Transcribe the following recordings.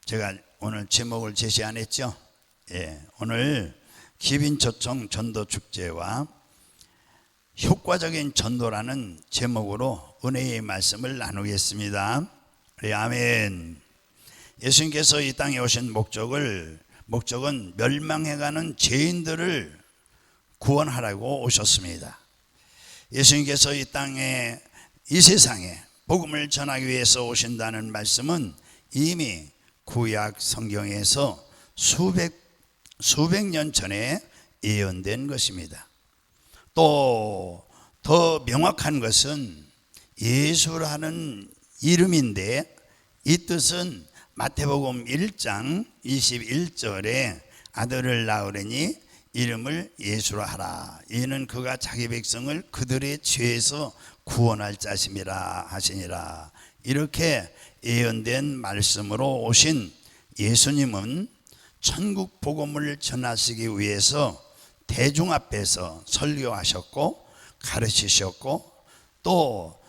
제가 오늘 제목을 제시 안 했죠? 오늘 기빈초청 전도축제와 효과적인 전도라는 제목으로 은혜의 말씀을 나누겠습니다. 아멘. 예수님께서 이 땅에 오신 목적은 멸망해가는 죄인들을 구원하라고 오셨습니다. 예수님께서 이 세상에 복음을 전하기 위해서 오신다는 말씀은 이미 구약 성경에서 수백 년 전에 예언된 것입니다. 또 더 명확한 것은 예수라는 이름인데, 이 뜻은 마태복음 1장 21절에 아들을 낳으려니 이름을 예수라 하라. 이는 그가 자기 백성을 그들의 죄에서 구원할 자심이라 하시니라. 이렇게 예언된 말씀으로 오신 예수님은 천국 복음을 전하시기 위해서 대중 앞에서 설교하셨고 가르치셨고, 또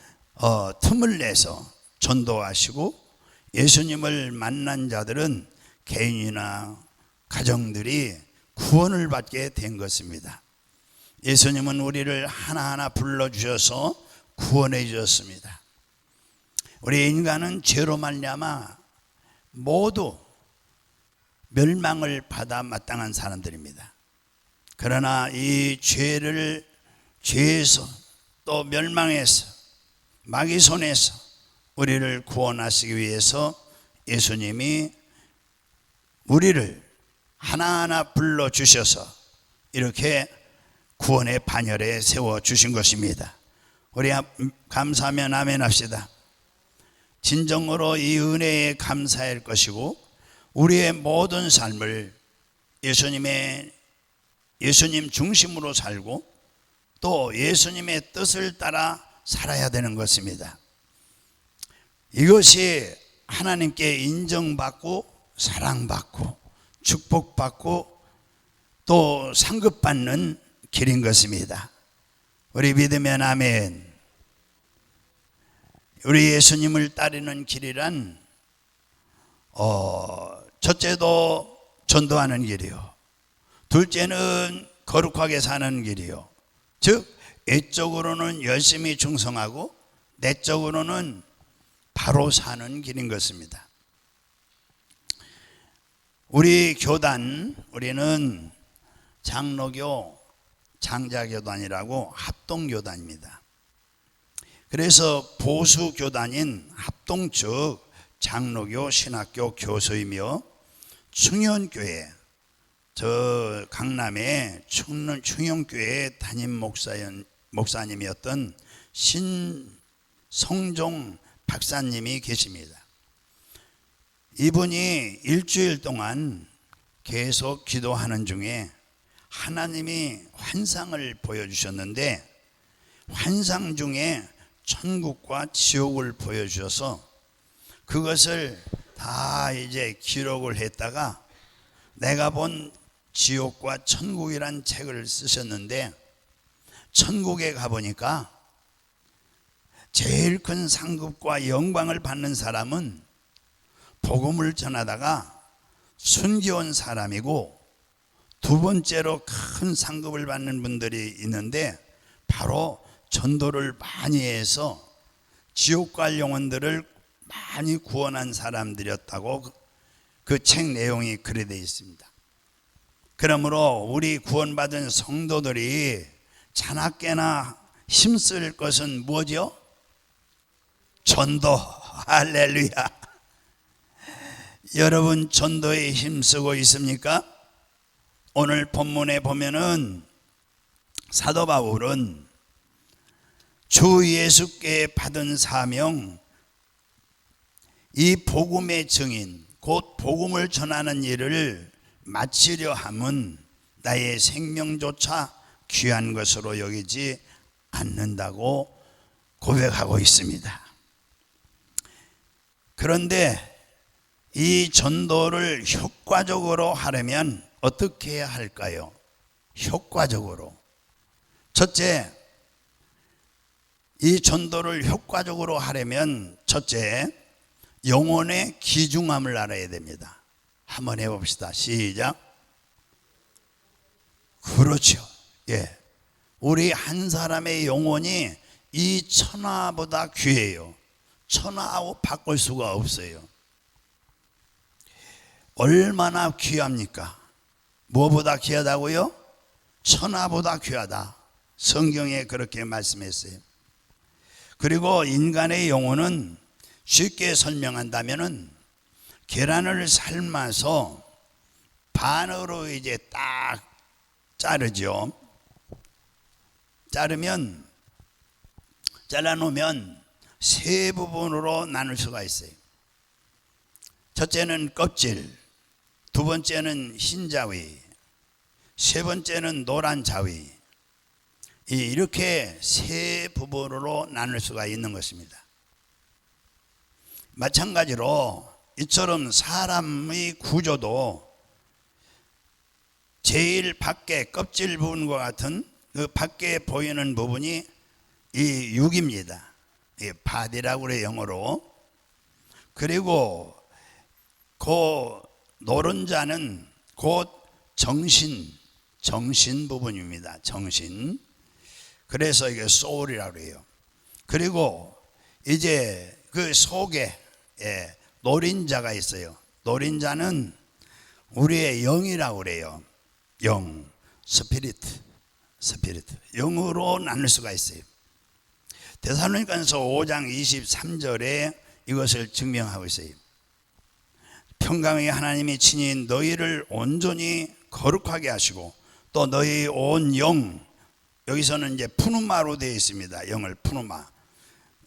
틈을 내서 전도하시고, 예수님을 만난 자들은 개인이나 가정들이 구원을 받게 된 것입니다. 예수님은 우리를 하나하나 불러주셔서 구원해 주셨습니다. 우리 인간은 죄로 말미암아 모두 멸망을 받아 마땅한 사람들입니다. 그러나 이 죄에서 또 멸망에서 마귀 손에서 우리를 구원하시기 위해서 예수님이 우리를 하나하나 불러주셔서 이렇게 구원의 반열에 세워주신 것입니다. 우리 감사하면 아멘 합시다. 진정으로 이 은혜에 감사할 것이고, 우리의 모든 삶을 예수님 중심으로 살고 또 예수님의 뜻을 따라 살아야 되는 것입니다. 이것이 하나님께 인정받고 사랑받고 축복받고 또 상급받는 길인 것입니다. 우리 믿으면 아멘. 우리 예수님을 따르는 길이란 첫째도 전도하는 길이요, 둘째는 거룩하게 사는 길이요, 즉 외적으로는 열심히 충성하고 내적으로는 바로 사는 길인 것입니다. 우리는 장로교 장자교단이라고 합동교단입니다. 그래서 보수교단인 합동 즉 장로교 신학교 교수이며 충현교회, 저 강남의 충현교회 담임 목사님이었던 신성종 박사님이 계십니다. 이분이 일주일 동안 계속 기도하는 중에 하나님이 환상을 보여주셨는데, 환상 중에 천국과 지옥을 보여주셔서 그것을 다 이제 기록을 했다가 내가 본 지옥과 천국이란 책을 쓰셨는데, 천국에 가보니까 제일 큰 상급과 영광을 받는 사람은 복음을 전하다가 순교한 사람이고, 두 번째로 큰 상급을 받는 분들이 있는데 바로 전도를 많이 해서 지옥 갈 영혼들을 많이 구원한 사람들이었다고 그 책 내용이 그래 되어 있습니다. 그러므로 우리 구원받은 성도들이 자나깨나 힘쓸 것은 뭐죠? 전도. 할렐루야. 여러분 전도에 힘쓰고 있습니까? 오늘 본문에 보면은 사도 바울은 주 예수께 받은 사명, 이 복음의 증인 곧 복음을 전하는 일을 마치려 함은 나의 생명조차 귀한 것으로 여기지 않는다고 고백하고 있습니다. 그런데 이 전도를 효과적으로 하려면 어떻게 해야 할까요? 효과적으로. 첫째, 이 전도를 효과적으로 하려면 첫째, 영혼의 귀중함을 알아야 됩니다. 한번 해봅시다. 시작. 그렇죠. 예, 우리 한 사람의 영혼이 이 천하보다 귀해요. 천하하고 바꿀 수가 없어요. 얼마나 귀합니까? 무엇보다 귀하다고요? 천하보다 귀하다. 성경에 그렇게 말씀했어요. 그리고 인간의 영혼은 쉽게 설명한다면은 계란을 삶아서 반으로 이제 딱 자르죠. 잘라놓으면 세 부분으로 나눌 수가 있어요. 첫째는 껍질, 두 번째는 흰 자위, 세 번째는 노란 자위. 이렇게 세 부분으로 나눌 수가 있는 것입니다. 마찬가지로 이처럼 사람의 구조도 제일 밖에 껍질 부분과 같은 그 밖에 보이는 부분이 이 육입니다. 바디라고 그래요, 영어로. 그리고 그 노른자는 곧 정신 부분입니다. 정신. 그래서 이게 소울이라고 해요. 그리고 이제 그 속에 노린자가 있어요. 노린자는 우리의 영이라고 그래요. 영, 스피리트. 영으로 나눌 수가 있어요. 데살로니가서 5장 23절에 이것을 증명하고 있어요. 평강의 하나님이 친히 너희를 온전히 거룩하게 하시고 또 너희 온 영, 여기서는 이제 푸누마로 되어 있습니다. 영을 푸누마.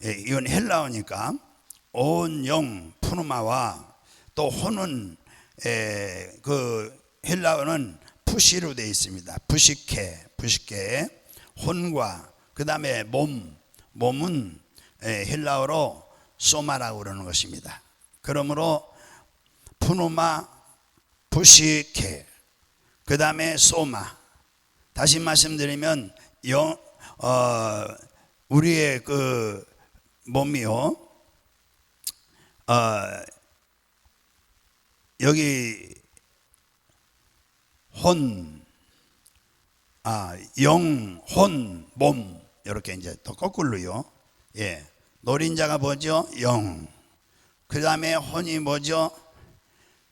이건 헬라어니까 온 영 푸누마와 또 혼은 그 헬라어는 푸시로 되어 있습니다. 부시케 혼과 그 다음에 몸은 헬라어로 소마라고 그러는 것입니다. 그러므로 푸누마, 부시케, 그 다음에 소마. 다시 말씀드리면 우리의 그 몸이요, 여기 영, 혼, 몸 이렇게 이제 또 거꾸로요. 예, 노린자가 뭐죠? 영. 그 다음에 혼이 뭐죠?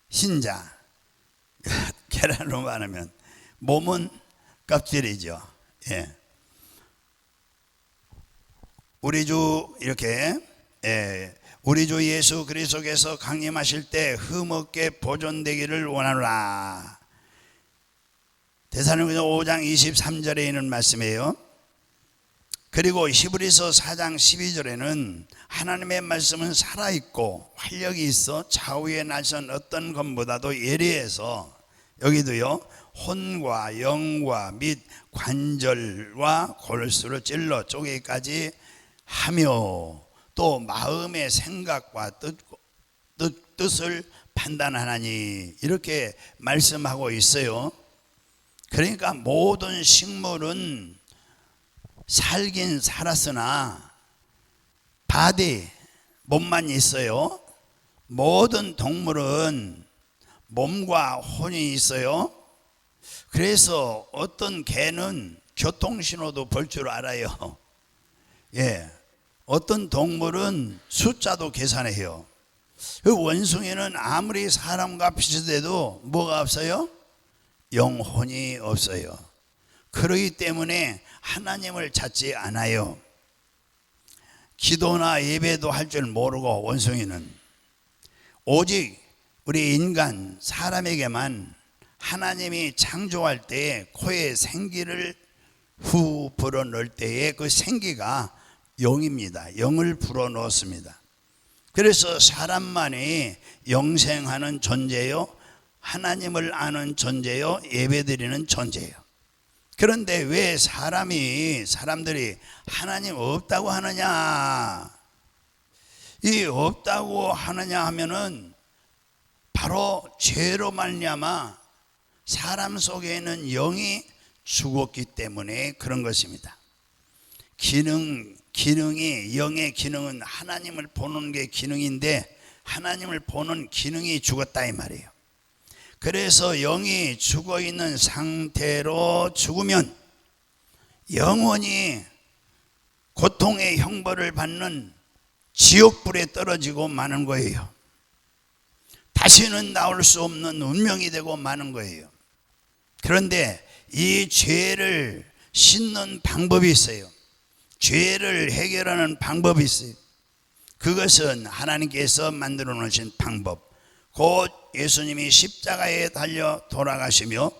흰자. 계란으로 말하면 몸은 껍질이죠. 예. 우리 주 이렇게 우리 주 예수 그리스도께서 강림하실 때 흠없게 보존되기를 원하노라. 데살로니가서 5장 23절에 있는 말씀이에요. 그리고 히브리서 4장 12절에는 하나님의 말씀은 살아있고 활력이 있어 좌우에 날선 어떤 것보다도 예리해서, 여기도요, 혼과 영과 및 관절과 골수를 찔러 쪼개기까지 하며 또 마음의 생각과 뜻을 판단하나니, 이렇게 말씀하고 있어요. 그러니까 모든 식물은 살긴 살았으나 바디, 몸만 있어요. 모든 동물은 몸과 혼이 있어요. 그래서 어떤 개는 교통신호도 볼 줄 알아요. 예, 어떤 동물은 숫자도 계산해요. 그 원숭이는 아무리 사람과 비슷해도 뭐가 없어요? 영혼이 없어요. 그러기 때문에 하나님을 찾지 않아요. 기도나 예배도 할 줄 모르고 원숭이는 오직 우리 인간 사람에게만 하나님이 창조할 때에 코에 생기를 후 불어넣을 때에 그 생기가 영입니다. 영을 불어넣었습니다. 그래서 사람만이 영생하는 존재요, 하나님을 아는 존재요, 예배드리는 존재요. 그런데 왜 사람들이 하나님 없다고 하느냐? 이 없다고 하느냐 하면은 바로 죄로 말미암아 사람 속에 있는 영이 죽었기 때문에 그런 것입니다. 영의 기능은 하나님을 보는 게 기능인데 하나님을 보는 기능이 죽었다 이 말이에요. 그래서 영이 죽어 있는 상태로 죽으면 영원히 고통의 형벌을 받는 지옥불에 떨어지고 마는 거예요. 다시는 나올 수 없는 운명이 되고 마는 거예요. 그런데 이 죄를 씻는 방법이 있어요. 죄를 해결하는 방법이 있어요. 그것은 하나님께서 만들어 놓으신 방법, 곧 예수님이 십자가에 달려 돌아가시며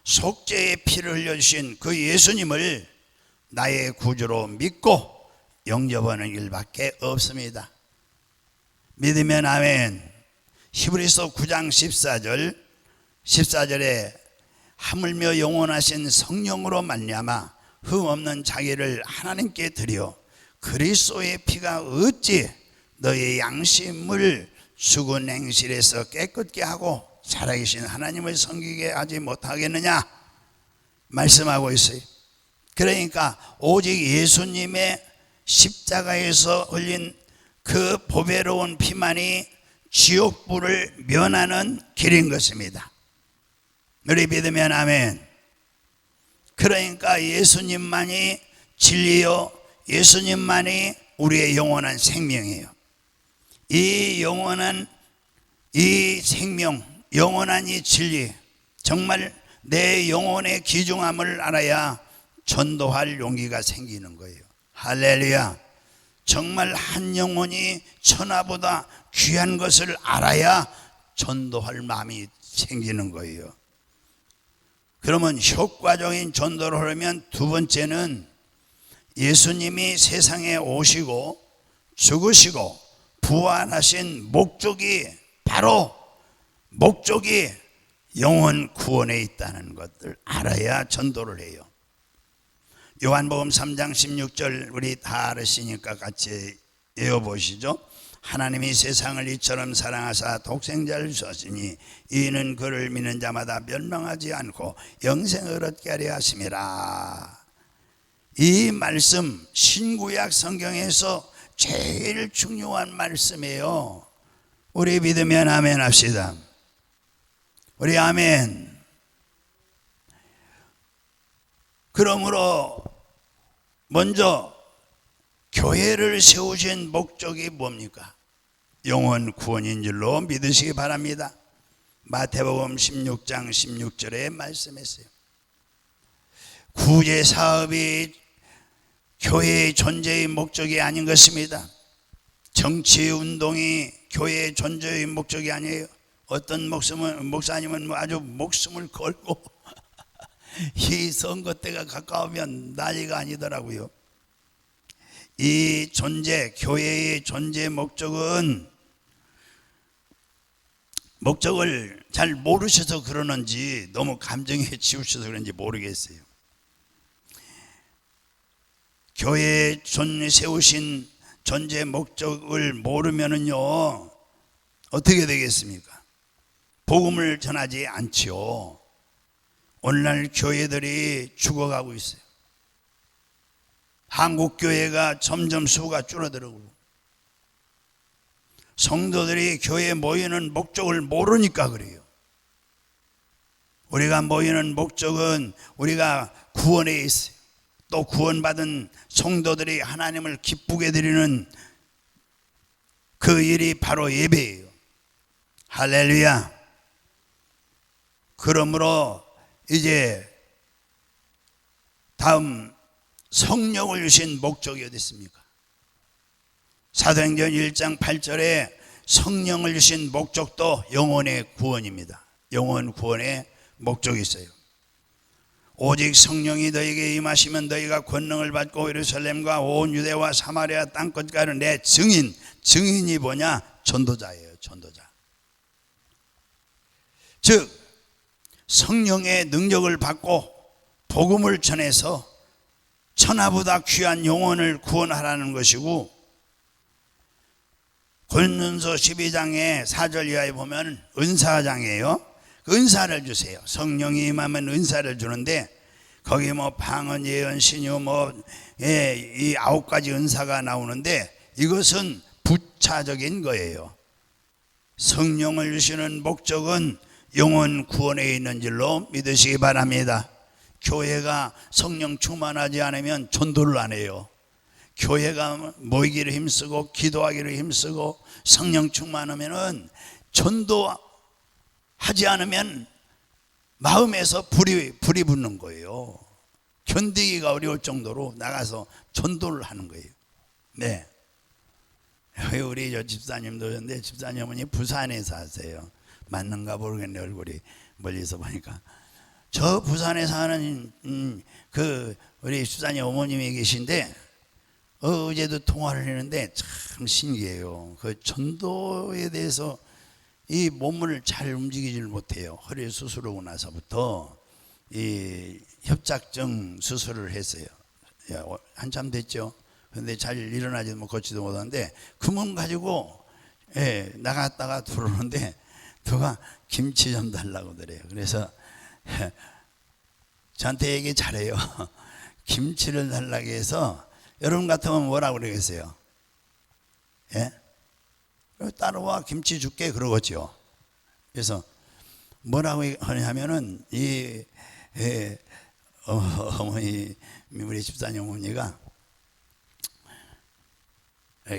속죄의 피를 흘려주신 그 예수님을 나의 구주로 믿고 영접하는 일밖에 없습니다. 믿으면 아멘. 히브리서 9장 14절에 하물며 영원하신 성령으로 말미암아 흠없는 자기를 하나님께 드려 그리스도의 피가 어찌 너의 양심을 죽은 행실에서 깨끗게 하고 살아계신 하나님을 섬기게 하지 못하겠느냐 말씀하고 있어요. 그러니까 오직 예수님의 십자가에서 흘린 그 보배로운 피만이 지옥불을 면하는 길인 것입니다. 우리 믿으면 아멘. 그러니까 예수님만이 진리요, 예수님만이 우리의 영원한 생명이에요. 이 영원한 이 생명, 영원한 이 진리, 정말 내 영혼의 귀중함을 알아야 전도할 용기가 생기는 거예요. 할렐루야. 정말 한 영혼이 천하보다 귀한 것을 알아야 전도할 마음이 생기는 거예요. 그러면 효과적인 전도를 하려면 두 번째는 예수님이 세상에 오시고 죽으시고 부활하신 목적이 바로 목적이 영혼 구원에 있다는 것을 알아야 전도를 해요. 요한복음 3장 16절 우리 다 알으시니까 같이 외워보시죠. 하나님이 세상을 이처럼 사랑하사 독생자를 주셨으니 이는 그를 믿는 자마다 멸망하지 않고 영생을 얻게 하려 하심이라. 이 말씀 신구약 성경에서 제일 중요한 말씀이에요. 우리 믿으면 아멘 합시다. 우리 아멘. 그러므로 먼저 교회를 세우신 목적이 뭡니까? 영혼 구원인 줄로 믿으시기 바랍니다. 마태복음 16장 16절에 말씀했어요. 구제 사업이 교회의 존재의 목적이 아닌 것입니다. 정치 운동이 교회의 존재의 목적이 아니에요. 어떤 목사님은 아주 목숨을 걸고 이 선거 때가 가까우면 난리가 아니더라고요. 이 존재, 교회의 존재 목적을 잘 모르셔서 그러는지 너무 감정에 치우쳐서 그런지 모르겠어요. 교회에 세우신 존재 목적을 모르면은요 어떻게 되겠습니까? 복음을 전하지 않지요. 오늘날 교회들이 죽어가고 있어요. 한국 교회가 점점 수가 줄어들고 성도들이 교회에 모이는 목적을 모르니까 그래요. 우리가 모이는 목적은 우리가 구원에 있어요. 또 구원받은 성도들이 하나님을 기쁘게 드리는 그 일이 바로 예배예요. 할렐루야. 그러므로 이제 다음 성령을 주신 목적이 어디 있습니까? 사도행전 1장 8절에 성령을 주신 목적도 영혼의 구원입니다. 영혼 구원의 목적이 있어요. 오직 성령이 너희에게 임하시면 너희가 권능을 받고 예루살렘과 온 유대와 사마리아 땅끝까지 내 증인이 뭐냐? 전도자예요. 전도자. 즉 성령의 능력을 받고 복음을 전해서 천하보다 귀한 영혼을 구원하라는 것이고, 고린도서 12장의 4절 이하에 보면 은사장이에요. 은사를 주세요. 성령이 임하면 은사를 주는데 거기 뭐 방언, 예언, 신유 이 9가지 은사가 나오는데 이것은 부차적인 거예요. 성령을 주시는 목적은 영혼 구원에 있는 줄로 믿으시기 바랍니다. 교회가 성령 충만하지 않으면 전도를 안 해요. 교회가 모이기를 힘쓰고 기도하기를 힘쓰고 성령 충만하면은 전도하지 않으면 마음에서 불이 붙는 거예요. 견디기가 어려울 정도로 나가서 전도를 하는 거예요. 네. 우리 저 집사님도 그런데 집사님 어머니 부산에 사세요. 맞는가 모르겠네, 얼굴이 멀리서 보니까. 저 부산에 사는 그 우리 집사님 어머님이 계신데 어제도 통화를 했는데 참 신기해요. 그 전도에 대해서 이 몸을 잘 움직이질 못해요. 허리 수술하고 나서부터 이 협착증 수술을 했어요. 한참 됐죠. 그런데 잘 일어나지도 못 걷지도 못하는데 그 몸 가지고 나갔다가 들어오는데 누가 김치 좀 달라고 그래요. 그래서 저한테 얘기 잘해요. 김치를 달라고 해서 여러분 같으면 뭐라고 그러겠어요? 예? 따라와 김치 줄게 그러겠죠. 그래서 뭐라고 하냐면은 어머니 우리 집사님 어머니가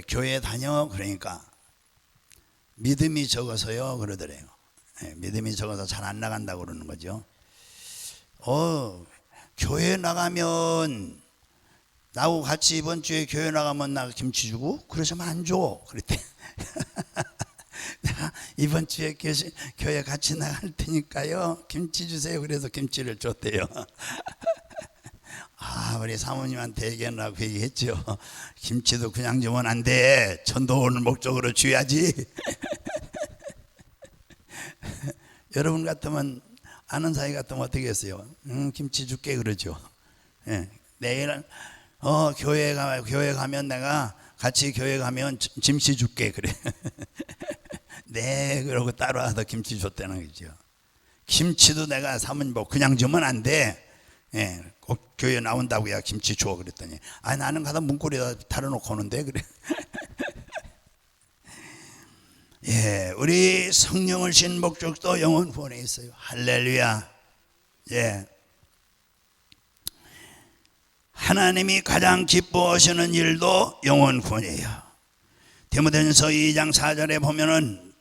교회 다녀 그러니까 믿음이 적어서요 그러더래요. 믿음이 적어서 잘 안 나간다고 그러는 거죠. 교회 나가면 나하고 같이 이번 주에 교회 나가면 나 김치 주고 그러시면 안 줘. 그랬대. 내가 이번 주에 교회 같이 나갈 테니까요 김치 주세요. 그래서 김치를 줬대요. 우리 사모님한테 얘기하려고 얘기했죠. 김치도 그냥 주면 안 돼. 전도를 목적으로 줘야지. 여러분 같으면 아는 사이 같으면 어떻게 했어요? 김치 줄게 그러죠. 내일은 교회 가면 내가 같이 교회 가면 김치 줄게 그래. 네 그러고 따라와서 김치 줬다는 거죠. 김치도 내가 사모님 보고 그냥 주면 안 돼. 꼭 교회 나온다고야 김치 줘 그랬더니 나는 가다 문고리에다 달아놓고 오는데 그래. 우리 성령을 신 목적도 영혼 구원에 있어요. 할렐루야. 하나님이 가장 기뻐하시는 일도 영혼 구원이에요. 디모데전서 2장 4절에 보면은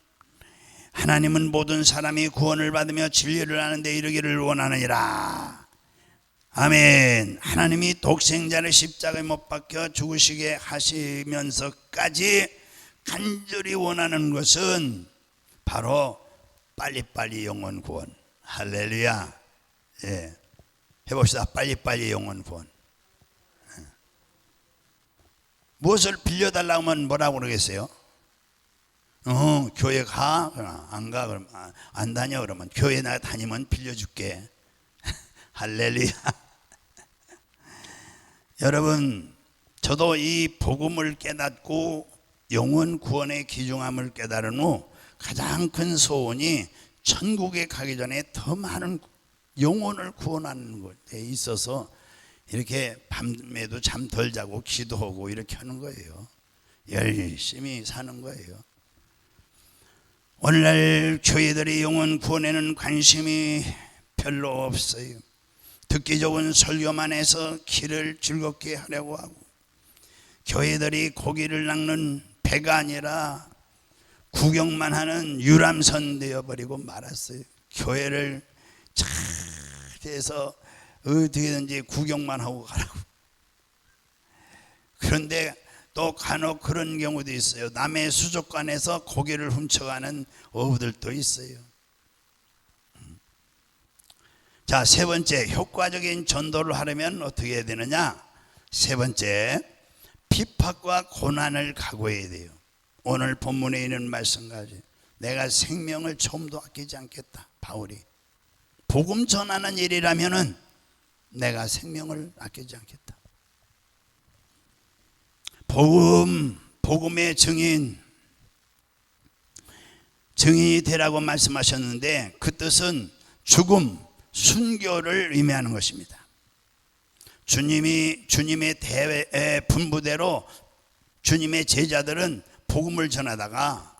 하나님은 모든 사람이 구원을 받으며 진리를 아는 데 이르기를 원하느니라. 아멘. 하나님이 독생자를 십자가에 못 박혀 죽으시게 하시면서까지 간절히 원하는 것은 바로 빨리빨리 영혼 구원. 할렐루야. 해봅시다. 빨리빨리 영혼 구원. 무엇을 빌려달라고 하면 뭐라고 그러겠어요? 교회 가? 안 가? 그러면 안 다녀? 그러면 교회 나 다니면 빌려줄게. 할렐루야. 여러분, 저도 이 복음을 깨닫고 영혼 구원의 귀중함을 깨달은 후 가장 큰 소원이 천국에 가기 전에 더 많은 영혼을 구원하는 것에 있어서 이렇게 밤에도 잠 덜 자고 기도하고 이렇게 하는 거예요. 열심히 사는 거예요. 오늘날 교회들이 영혼 구원에는 관심이 별로 없어요. 듣기 좋은 설교만 해서 길을 즐겁게 하려고 하고, 교회들이 고기를 낚는 배가 아니라 구경만 하는 유람선 되어버리고 말았어요. 교회를 잘 해서 어떻게든지 구경만 하고 가라고. 그런데 또 간혹 그런 경우도 있어요. 남의 수족관에서 고기를 훔쳐가는 어부들도 있어요. 자, 세 번째, 효과적인 전도를 하려면 어떻게 해야 되느냐? 세 번째, 핍박과 고난을 각오해야 돼요. 오늘 본문에 있는 말씀까지 내가 생명을 처음도 아끼지 않겠다. 바울이 복음 전하는 일이라면은 내가 생명을 아끼지 않겠다. 복음의 증인이 되라고 말씀하셨는데 그 뜻은 죽음, 순교를 의미하는 것입니다. 주님의 분부대로 주님의 제자들은 복음을 전하다가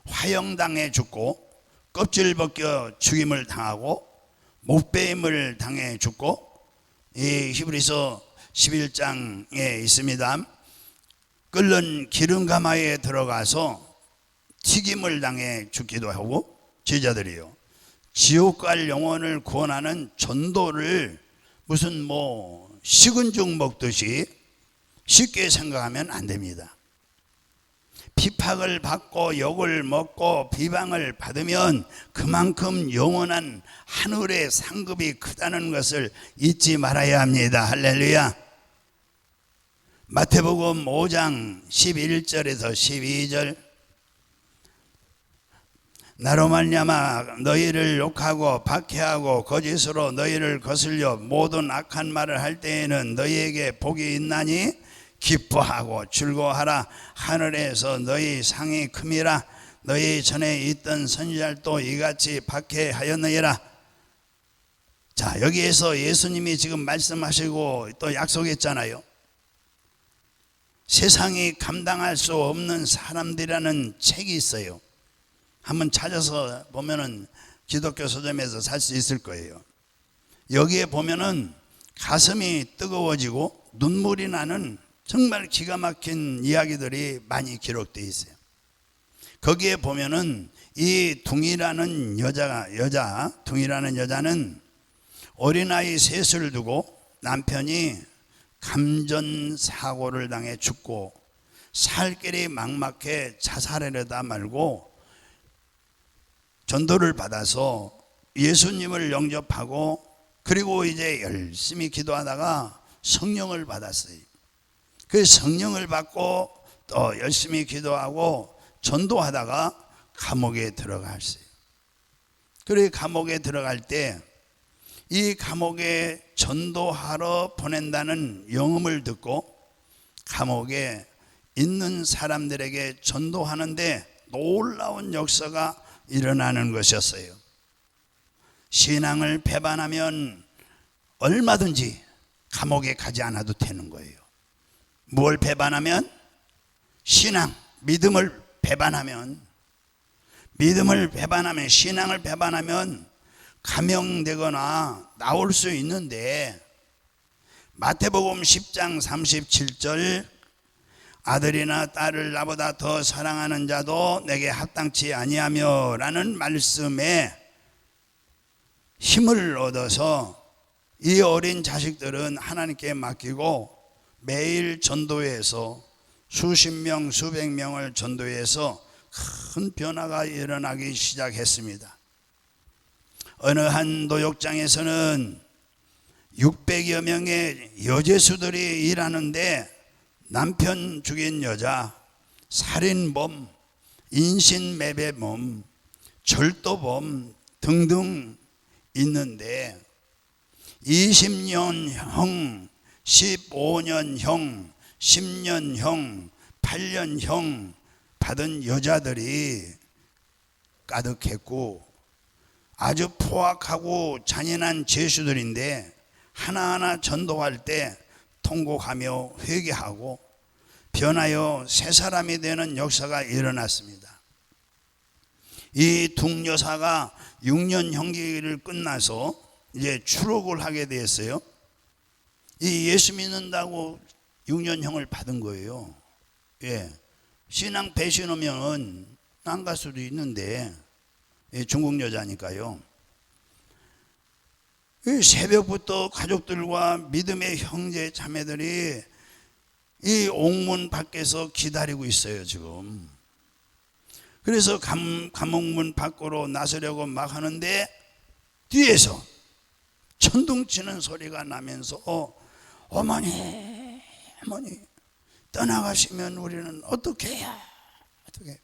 화형당해 죽고 껍질 벗겨 죽임을 당하고 목베임을 당해 죽고, 이 히브리서 11장에 있습니다. 끓는 기름가마에 들어가서 튀김을 당해 죽기도 하고, 제자들이요, 지옥 갈 영혼을 구원하는 전도를 무슨 식은 죽 먹듯이 쉽게 생각하면 안 됩니다. 피박을 받고 욕을 먹고 비방을 받으면 그만큼 영원한 하늘의 상급이 크다는 것을 잊지 말아야 합니다. 할렐루야. 마태복음 5장 11절에서 12절, 나로 말미암아 너희를 욕하고 박해하고 거짓으로 너희를 거슬려 모든 악한 말을 할 때에는 너희에게 복이 있나니 기뻐하고 즐거워하라. 하늘에서 너희 상이 큼이라. 너희 전에 있던 선지자들도 이같이 박해하였느니라. 자, 여기에서 예수님이 지금 말씀하시고 또 약속했잖아요. 세상이 감당할 수 없는 사람들이라는 책이 있어요. 한번 찾아서 보면은 기독교 서점에서 살 수 있을 거예요. 여기에 보면은 가슴이 뜨거워지고 눈물이 나는 정말 기가 막힌 이야기들이 많이 기록되어 있어요. 거기에 보면은 이 둥이라는 여자는 어린아이 셋을 두고 남편이 감전사고를 당해 죽고 살 길이 막막해 자살하려다 말고 전도를 받아서 예수님을 영접하고, 그리고 이제 열심히 기도하다가 성령을 받았어요. 그 성령을 받고 또 열심히 기도하고 전도하다가 감옥에 들어갔어요. 그래 감옥에 들어갈 때 이 감옥에 전도하러 보낸다는 영음을 듣고 감옥에 있는 사람들에게 전도하는데 놀라운 역사가 일어나는 것이었어요. 신앙을 배반하면 얼마든지 감옥에 가지 않아도 되는 거예요. 뭘 배반하면? 신앙, 믿음을 배반하면, 신앙을 배반하면 감형되거나 나올 수 있는데, 마태복음 10장 37절, 아들이나 딸을 나보다 더 사랑하는 자도 내게 합당치 아니하며 라는 말씀에 힘을 얻어서 이 어린 자식들은 하나님께 맡기고 매일 전도해서 수십 명, 수백 명을 전도해서 큰 변화가 일어나기 시작했습니다. 어느 한 노역장에서는 600여 명의 여제수들이 일하는데 남편 죽인 여자, 살인범, 인신매매범, 절도범 등등 있는데 20년형, 15년형, 10년형, 8년형 받은 여자들이 가득했고 아주 포악하고 잔인한 죄수들인데 하나하나 전도할 때 통곡하며 회개하고 변하여 새 사람이 되는 역사가 일어났습니다. 이 둥여사가 6년 형기를 끝나서 이제 추록을 하게 되었어요. 이 예수 믿는다고 6년형을 받은 거예요. 예. 신앙 배신하면 안 갈 수도 있는데, 중국 여자니까요. 새벽부터 가족들과 믿음의 형제 자매들이 이 옥문 밖에서 기다리고 있어요 지금. 그래서 감옥문 밖으로 나서려고 막 하는데 뒤에서 천둥치는 소리가 나면서 어머니 떠나가시면 우리는 어떻게 해야, 어떻게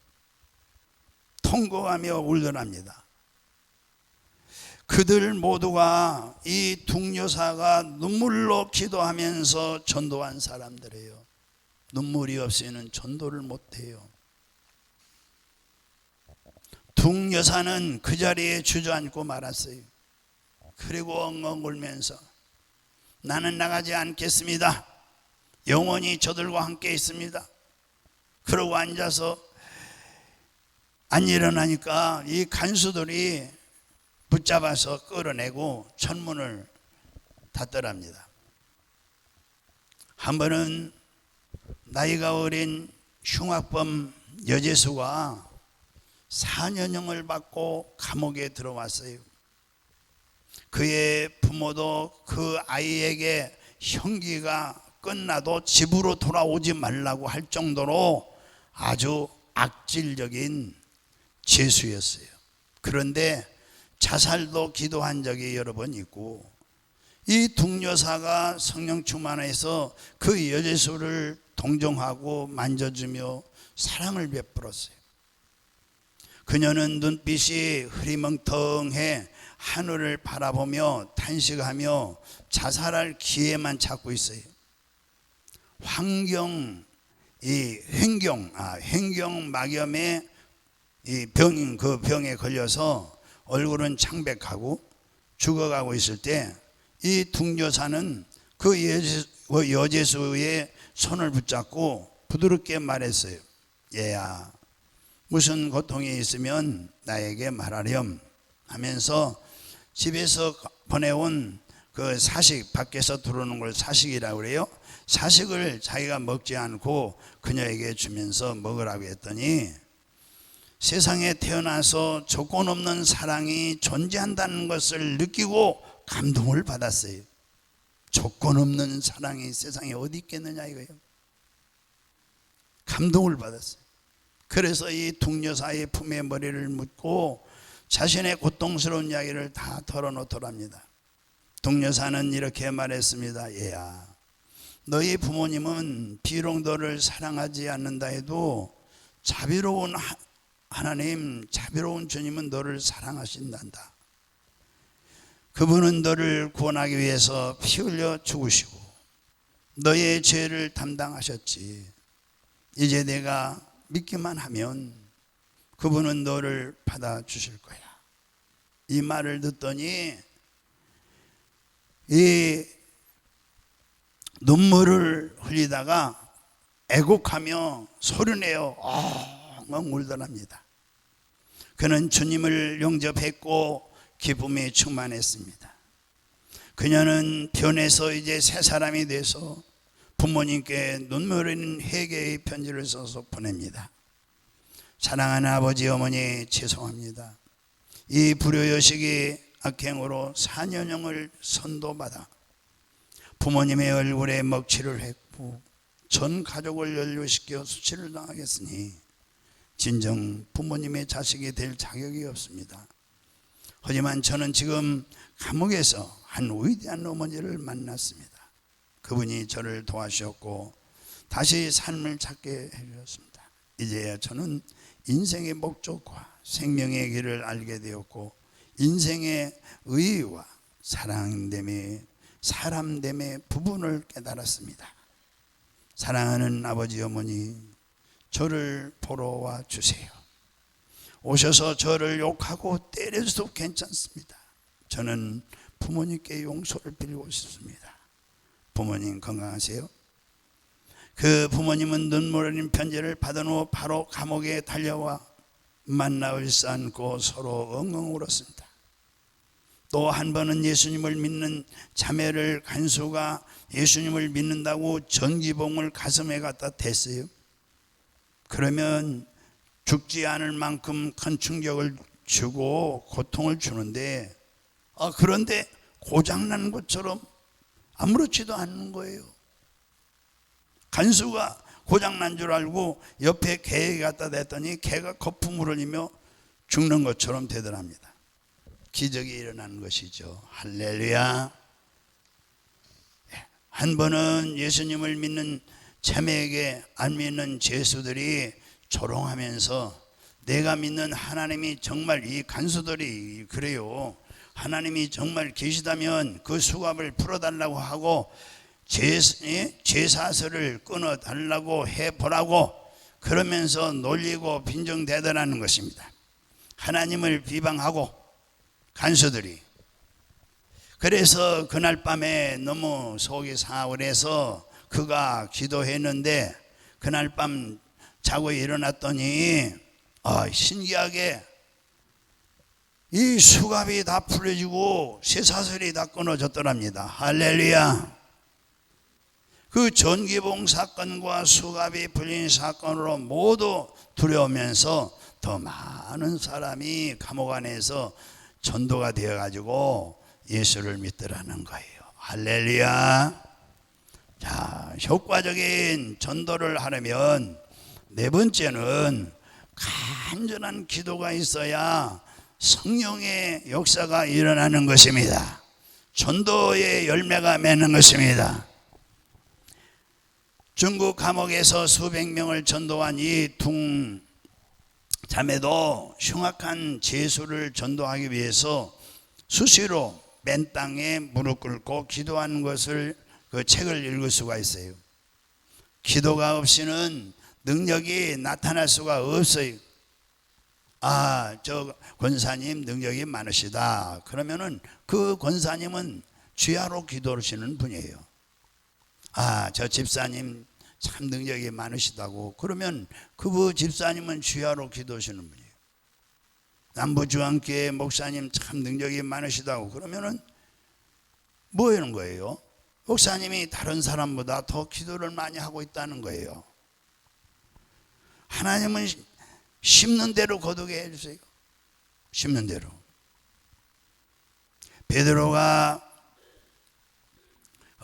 통곡하며 울더랍니다. 그들 모두가 이 둥여사가 눈물로 기도하면서 전도한 사람들이에요. 눈물이 없이는 전도를 못해요. 둥여사는 그 자리에 주저앉고 말았어요. 그리고 엉엉 울면서 나는 나가지 않겠습니다. 영원히 저들과 함께 있습니다. 그러고 앉아서 안 일어나니까 이 간수들이 붙잡아서 끌어내고 천문을 닫더랍니다. 한 번은 나이가 어린 흉악범 여제수가 4년형을 받고 감옥에 들어왔어요. 그의 부모도 그 아이에게 형기가 끝나도 집으로 돌아오지 말라고 할 정도로 아주 악질적인 죄수였어요. 그런데 자살도 기도한 적이 여러 번 있고, 이 둥여사가 성령 충만해서 그 여제수를 동정하고 만져주며 사랑을 베풀었어요. 그녀는 눈빛이 흐리멍텅해 하늘을 바라보며 탄식하며 자살할 기회만 찾고 있어요. 횡경막염의 이 병인 그 병에 걸려서 얼굴은 창백하고 죽어가고 있을 때 이 둥여사는 그 여제수의 손을 붙잡고 부드럽게 말했어요. 얘야, 무슨 고통이 있으면 나에게 말하렴 하면서 집에서 보내온 그 사식, 밖에서 들어오는 걸 사식이라고 그래요. 사식을 자기가 먹지 않고 그녀에게 주면서 먹으라고 했더니 세상에 태어나서 조건 없는 사랑이 존재한다는 것을 느끼고 감동을 받았어요. 조건 없는 사랑이 세상에 어디 있겠느냐 이거예요. 감동을 받았어요. 그래서 이 둥여사의 품에 머리를 묻고 자신의 고통스러운 이야기를 다 털어놓더랍니다. 둥여사는 이렇게 말했습니다. 얘야, 너희 부모님은 비록 너를 사랑하지 않는다 해도 자비로운 하나님, 자비로운 주님은 너를 사랑하신단다. 그분은 너를 구원하기 위해서 피 흘려 죽으시고 너의 죄를 담당하셨지. 이제 내가 믿기만 하면 그분은 너를 받아주실 거야. 이 말을 듣더니 이 눈물을 흘리다가 애곡하며 소리내어 엉엉 울더랍니다. 그는 주님을 영접했고 기쁨이 충만했습니다. 그녀는 변해서 이제 새 사람이 돼서 부모님께 눈물 흘리는 회개의 편지를 써서 보냅니다. 사랑하는 아버지 어머니, 죄송합니다. 이 불효여식이 악행으로 4년형을 선도받아 부모님의 얼굴에 먹칠을 했고 전 가족을 연루시켜 수치를 당하겠으니 진정 부모님의 자식이 될 자격이 없습니다. 하지만 저는 지금 감옥에서 한 위대한 어머니를 만났습니다. 그분이 저를 도와주셨고 다시 삶을 찾게 해주셨습니다. 이제야 저는 인생의 목적과 생명의 길을 알게 되었고 인생의 의의와 사랑됨의 사람됨의 부분을 깨달았습니다. 사랑하는 아버지 어머니, 저를 보러 와 주세요. 오셔서 저를 욕하고 때려도 괜찮습니다. 저는 부모님께 용서를 빌고 싶습니다. 부모님 건강하세요? 그 부모님은 눈물 흘린 편지를 받은 후 바로 감옥에 달려와 만나을 쌓고 서로 엉엉 울었습니다. 또 한 번은 예수님을 믿는 자매를 간수가 예수님을 믿는다고 전기봉을 가슴에 갖다 댔어요. 그러면 죽지 않을 만큼 큰 충격을 주고 고통을 주는데 그런데 고장난 것처럼 아무렇지도 않은 거예요. 간수가 고장난 줄 알고 옆에 개에 갖다 댔더니 개가 거품을 흘리며 죽는 것처럼 되더랍니다. 기적이 일어나는 것이죠. 할렐루야. 한 번은 예수님을 믿는 자매에게 안 믿는 죄수들이 조롱하면서 내가 믿는 하나님이 정말 이 간수들이 그래요. 하나님이 정말 계시다면 그 수갑을 풀어달라고 하고 제사슬을 끊어달라고 해보라고 그러면서 놀리고 빈정대더라는 것입니다. 하나님을 비방하고 간수들이. 그래서 그날 밤에 너무 속이 상하고 그가 기도했는데 그날 밤 자고 일어났더니 신기하게 이 수갑이 다 풀어지고 쇠사슬이 다 끊어졌더랍니다. 할렐루야. 그 전기봉 사건과 수갑이 풀린 사건으로 모두 두려우면서 더 많은 사람이 감옥 안에서 전도가 되어가지고 예수를 믿더라는 거예요. 할렐루야. 자, 효과적인 전도를 하려면 네 번째는 간절한 기도가 있어야 성령의 역사가 일어나는 것입니다. 전도의 열매가 맺는 것입니다. 중국 감옥에서 수백 명을 전도한 이 둥 자매도 흉악한 죄수를 전도하기 위해서 수시로 맨 땅에 무릎 꿇고 기도하는 것을 그 책을 읽을 수가 있어요. 기도가 없이는 능력이 나타날 수가 없어요. 저 권사님 능력이 많으시다. 그러면은 그 권사님은 주야로 기도하시는 분이에요. 저 집사님 참 능력이 많으시다고. 그러면 그 집사님은 주야로 기도하시는 분이에요. 남부주안교회 목사님 참 능력이 많으시다고. 그러면은 뭐 하는 거예요? 목사님이 다른 사람보다 더 기도를 많이 하고 있다는 거예요. 하나님은 심는 대로 거두게 해주세요. 심는 대로. 베드로가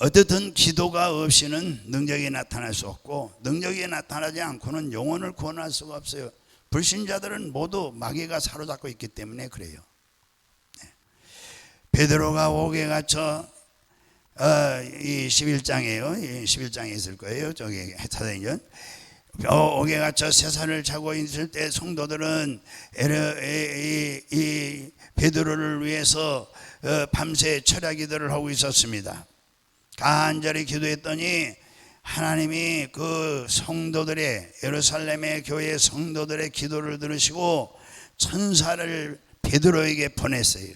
어떻든 기도가 없이는 능력이 나타날 수 없고, 능력이 나타나지 않고는 영혼을 구원할 수가 없어요. 불신자들은 모두 마귀가 사로잡고 있기 때문에 그래요. 베드로가 옥에 갇혀 이 11장이에요. 11장에 있을 거예요. 저기 사도행전. 옥에 갇혀 세살을 차고 있을 때 성도들은 이 베드로를 위해서 밤새 철야 기도를 하고 있었습니다. 간절히 기도했더니 하나님이 그 성도들의, 예루살렘의 교회 성도들의 기도를 들으시고 천사를 베드로에게 보냈어요.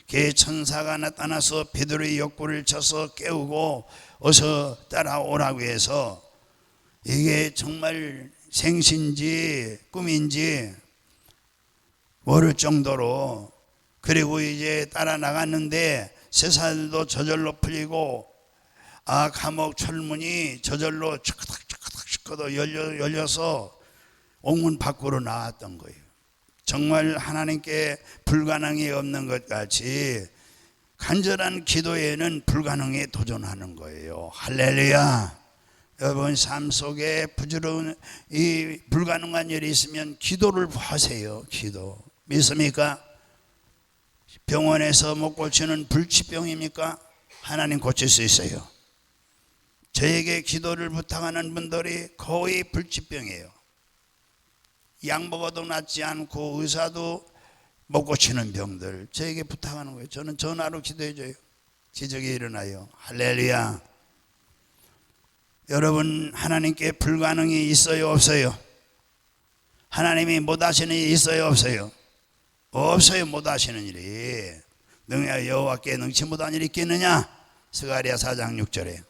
그 천사가 나타나서 베드로의 옆구리를 쳐서 깨우고 어서 따라오라고 해서, 이게 정말 생신지 꿈인지 모를 정도로, 그리고 이제 따라 나갔는데 쇠사슬도 저절로 풀리고 감옥 철문이 저절로 çı끄덕çı끄덕 열려서 옥문 밖으로 나왔던 거예요. 정말 하나님께 불가능이 없는 것 같이 간절한 기도에는 불가능에 도전하는 거예요. 할렐루야. 여러분 삶 속에 부끄러운 이 불가능한 일이 있으면 기도를 하세요. 기도. 믿습니까? 병원에서 못 고치는 불치병입니까? 하나님 고칠 수 있어요. 저에게 기도를 부탁하는 분들이 거의 불치병이에요. 약 먹어도 낫지 않고 의사도 못 고치는 병들 저에게 부탁하는 거예요. 저는 전화로 기도해줘요. 기적이 일어나요. 할렐루야. 여러분 하나님께 불가능이 있어요 없어요? 하나님이 못하시는 일이 있어요 없어요? 없어요. 못하시는 일이. 여호와께 능치 못한 일이 있겠느냐? 스가랴 4장 6절에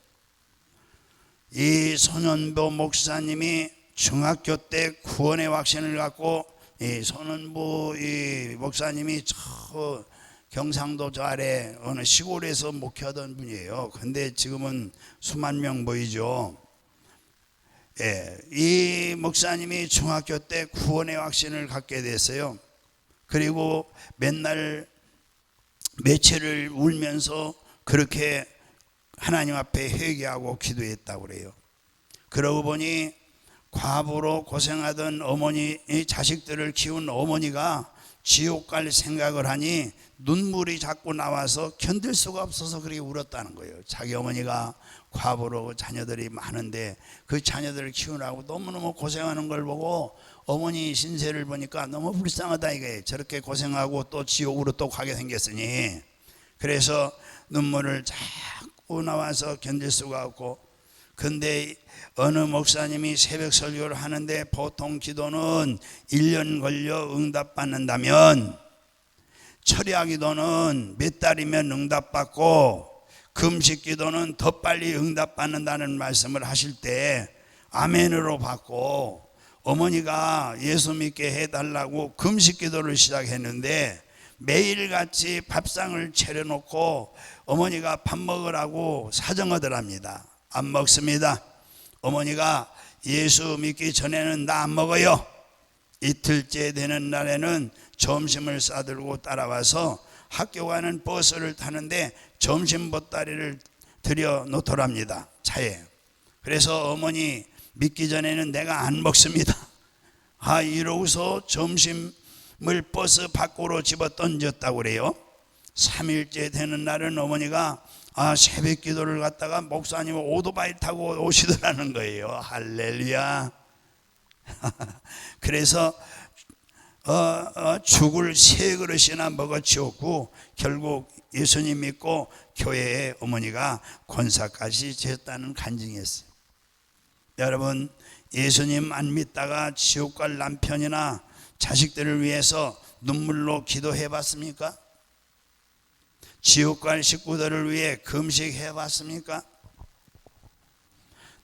이 손원보 목사님이 중학교 때 구원의 확신을 갖고, 이 손원보 이 목사님이 저 경상도 저 아래 어느 시골에서 목회하던 분이에요. 근데 지금은 수만 명 보이죠. 이 목사님이 중학교 때 구원의 확신을 갖게 됐어요. 그리고 맨날 며칠을 울면서 그렇게 하나님 앞에 회개하고 기도했다고 그래요. 그러고 보니 과부로 고생하던 어머니, 자식들을 키운 어머니가 지옥 갈 생각을 하니 눈물이 자꾸 나와서 견딜 수가 없어서 그렇게 울었다는 거예요. 자기 어머니가 과부로 자녀들이 많은데 그 자녀들을 키우라고 너무너무 고생하는 걸 보고 어머니 신세를 보니까 너무 불쌍하다 이거예요. 저렇게 고생하고 또 지옥으로 또 가게 생겼으니. 그래서 눈물을 자꾸 나와서 견딜 수가 없고, 근데 어느 목사님이 새벽 설교를 하는데 보통 기도는 1년 걸려 응답받는다면 철야 기도는 몇 달이면 응답받고 금식 기도는 더 빨리 응답받는다는 말씀을 하실 때 아멘으로 받고, 어머니가 예수 믿게 해달라고 금식 기도를 시작했는데 매일같이 밥상을 차려놓고 어머니가 밥 먹으라고 사정하더랍니다. 안 먹습니다. 어머니가 예수 믿기 전에는 나 안 먹어요. 이틀째 되는 날에는 점심을 싸들고 따라와서 학교 가는 버스를 타는데 점심 보따리를 들여 놓더랍니다. 차에. 그래서 어머니 믿기 전에는 내가 안 먹습니다. 이러고서 점심을 버스 밖으로 집어 던졌다고 그래요. 3일째 되는 날은 어머니가 새벽 기도를 갔다가 목사님 오토바이 타고 오시더라는 거예요. 할렐루야. 그래서 죽을 3그릇이나 먹어치웠고 결국 예수님 믿고 교회에 어머니가 권사까지 지었다는 간증이었어요. 여러분, 예수님 안 믿다가 지옥 갈 남편이나 자식들을 위해서 눈물로 기도해 봤습니까? 지옥 갈 식구들을 위해 금식해 봤습니까?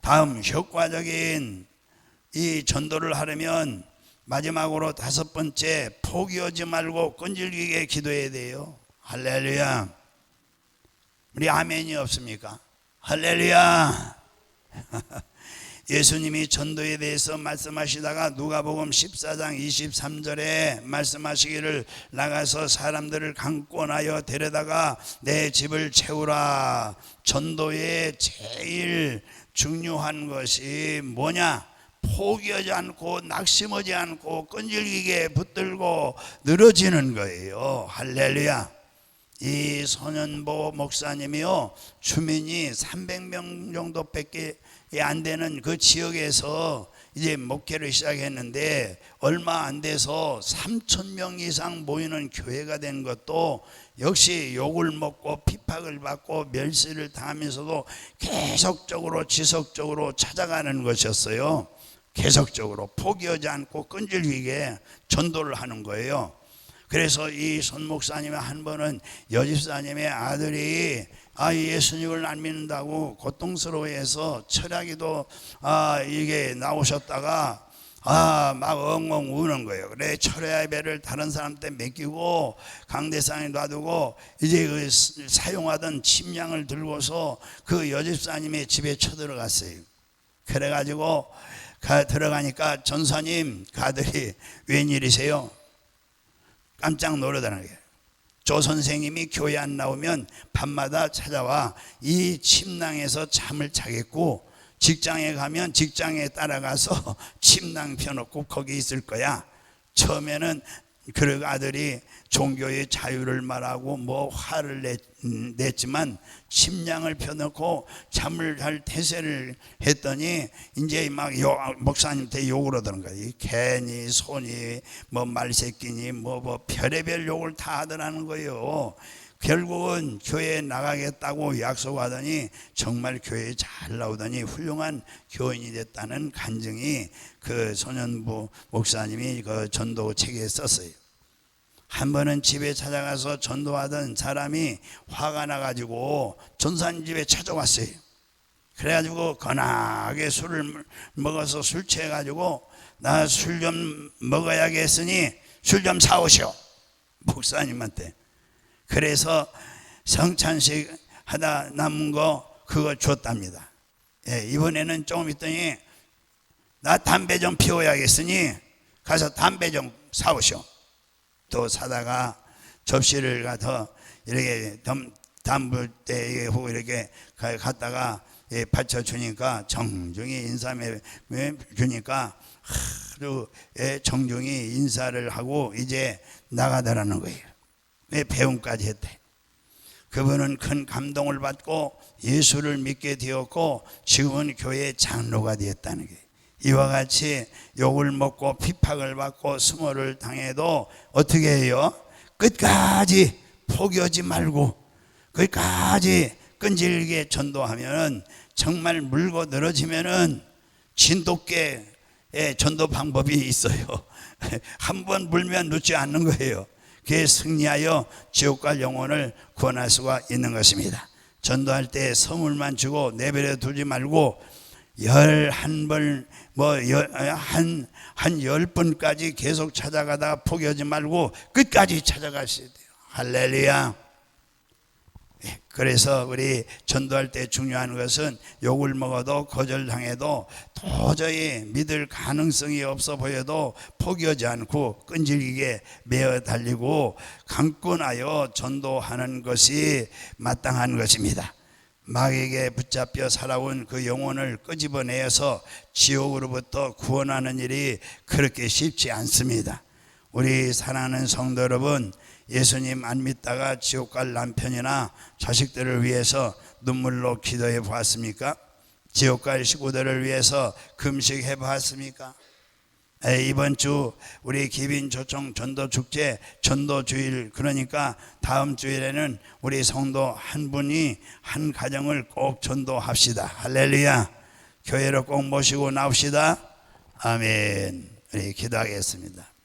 다음 효과적인 이 전도를 하려면 마지막으로 5번째, 포기하지 말고 끈질기게 기도해야 돼요. 할렐루야. 우리 아멘이 없습니까? 할렐루야. 예수님이 전도에 대해서 말씀하시다가 누가복음 14장 23절에 말씀하시기를 나가서 사람들을 강권하여 데려다가 내 집을 채우라. 전도의 제일 중요한 것이 뭐냐? 포기하지 않고 낙심하지 않고 끈질기게 붙들고 늘어지는 거예요. 할렐루야. 이 소년보 목사님이요, 주민이 300명 정도밖에 안 되는 그 지역에서 이제 목회를 시작했는데 얼마 안 돼서 3,000명 이상 모이는 교회가 된 것도 역시 욕을 먹고 핍박을 받고 멸시를 당하면서도 계속적으로 지속적으로 찾아가는 것이었어요. 계속적으로 포기하지 않고 끈질기게 전도를 하는 거예요. 그래서 이 손 목사님의 한 번은 여집사님의 아들이 예수님을 안 믿는다고 고통스러워해서 철야기도 이게 나오셨다가 막 엉엉 우는 거예요. 그래 철야 예배를 다른 사람한테 맡기고 강대상에 놔두고 이제 그 사용하던 침량을 들고서 그 여집사님의 집에 쳐들어갔어요. 그래가지고 들어가니까 전사님 그 아들이 웬일이세요? 깜짝 놀라더라는 거예요. 조 선생님이 교회 안 나오면 밤마다 찾아와 이 침낭에서 잠을 자겠고 직장에 가면 직장에 따라가서 침낭 펴놓고 거기 있을 거야. 처음에는 그 아들이 종교의 자유를 말하고 뭐 화를 냈지만 침량을 펴놓고 잠을 잘 태세를 했더니 이제 막 목사님한테 욕을 하더는 거예요. 개니 손이 뭐 말새끼니 뭐 별의별 욕을 다 하더라는 거예요. 결국은 교회에 나가겠다고 약속하더니 정말 교회에 잘 나오더니 훌륭한 교인이 됐다는 간증이 그 소년부 목사님이 그 전도 책에 썼어요. 한 번은 집에 찾아가서 전도하던 사람이 화가 나가지고 전사님 집에 찾아왔어요. 그래가지고 거나하게 술을 먹어서 술 취해가지고 나 술 좀 먹어야겠으니 술 좀 사오시오. 목사님한테. 그래서 성찬식 하다 남은 거 그거 줬답니다. 이번에는 조금 있더니 나 담배 좀 피워야겠으니 가서 담배 좀 사오시오. 또 사다가 접시를 가서 이렇게 담불 때 하고 이렇게 갖다가 받쳐주니까 정중히 인사해 주니까 하루 정중히 인사를 하고 이제 나가더라는 거예요. 배움까지 했대. 그분은 큰 감동을 받고 예수를 믿게 되었고 지금은 교회 장로가 되었다는 거예요. 이와 같이 욕을 먹고 핍박을 받고 수모를 당해도 어떻게 해요? 끝까지 포기하지 말고 끝까지 끈질기게 전도하면 정말 물고 늘어지면 진돗개의 전도 방법이 있어요. 한번 물면 놓지 않는 거예요. 그에 승리하여 지옥 갈 영혼을 구원할 수가 있는 것입니다. 전도할 때 선물만 주고 내버려 두지 말고 11번 한 10번까지 계속 찾아가다가 포기하지 말고 끝까지 찾아가셔야 돼요. 할렐루야. 그래서 우리 전도할 때 중요한 것은 욕을 먹어도 거절당해도 도저히 믿을 가능성이 없어 보여도 포기하지 않고 끈질기게 매어 달리고 강권하여 전도하는 것이 마땅한 것입니다. 마귀에게 붙잡혀 살아온 그 영혼을 끄집어내어서 지옥으로부터 구원하는 일이 그렇게 쉽지 않습니다. 우리 사랑하는 성도 여러분, 예수님 안 믿다가 지옥 갈 남편이나 자식들을 위해서 눈물로 기도해 보았습니까? 지옥 갈 식구들을 위해서 금식해 보았습니까? 이번 주 우리 기빈초청 전도축제 전도주일, 그러니까 다음 주일에는 우리 성도 한 분이 한 가정을 꼭 전도합시다. 할렐루야. 교회로 꼭 모시고 나옵시다. 아멘. 우리 기도하겠습니다.